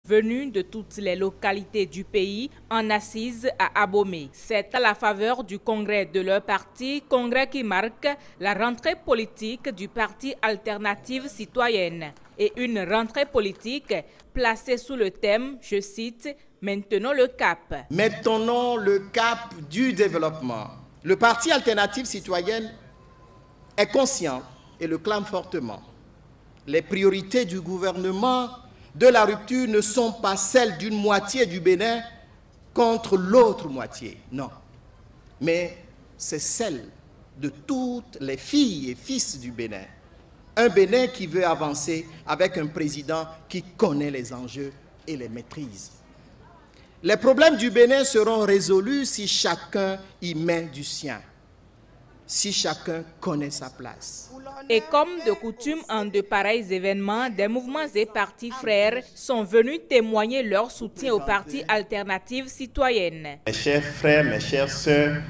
venus de toutes les localités du pays en assise à Abomey. C'est à la faveur du congrès de leur parti, congrès qui marque la rentrée politique du parti Alternative Citoyenne. Et une rentrée politique placée sous le thème, je cite, « Maintenons le cap ». Maintenons le cap du développement. Le parti Alternative Citoyenne est conscient et le clame fortement. Les priorités du gouvernement de la rupture ne sont pas celles d'une moitié du Bénin contre l'autre moitié, non. Mais c'est celle de toutes les filles et fils du Bénin. Un Bénin qui veut avancer avec un président qui connaît les enjeux et les maîtrise. Les problèmes du Bénin seront résolus si chacun y met du sien, si chacun connaît sa place. Et comme de coutume en de pareils événements, des mouvements et partis frères sont venus témoigner leur soutien au parti Alternative Citoyenne. Mes chers frères, mes chères sœurs,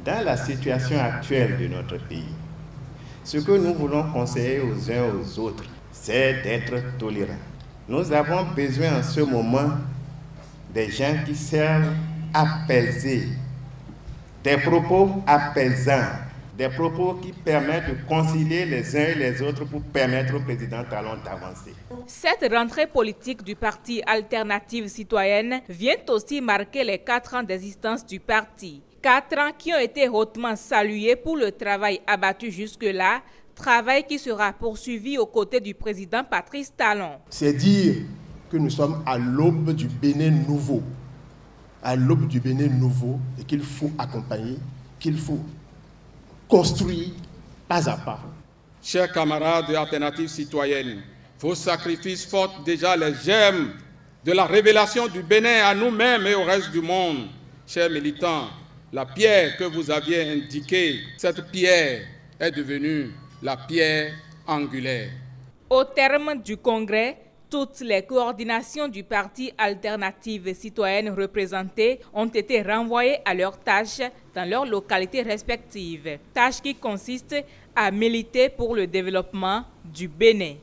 dans la situation actuelle de notre pays, ce que nous voulons conseiller aux uns aux autres, c'est d'être tolérants. Nous avons besoin en ce moment des gens qui servent à apaiser, des propos apaisants, des propos qui permettent de concilier les uns et les autres pour permettre au président Talon d'avancer. Cette rentrée politique du parti Alternative Citoyenne vient aussi marquer les 4 ans d'existence du parti. 4 ans qui ont été hautement salués pour le travail abattu jusque-là, travail qui sera poursuivi aux côtés du président Patrice Talon. C'est dire que nous sommes à l'aube du Bénin nouveau. À l'aube du Bénin nouveau et qu'il faut accompagner, qu'il faut construire pas à pas. Chers camarades de Alternative Citoyenne, vos sacrifices portent déjà les germes de la révélation du Bénin à nous-mêmes et au reste du monde. Chers militants, la pierre que vous aviez indiquée, cette pierre est devenue la pierre angulaire. Au terme du congrès, toutes les coordinations du parti Alternative Citoyenne représentées ont été renvoyées à leurs tâches dans leurs localités respectives. Tâches qui consistent à militer pour le développement du Bénin.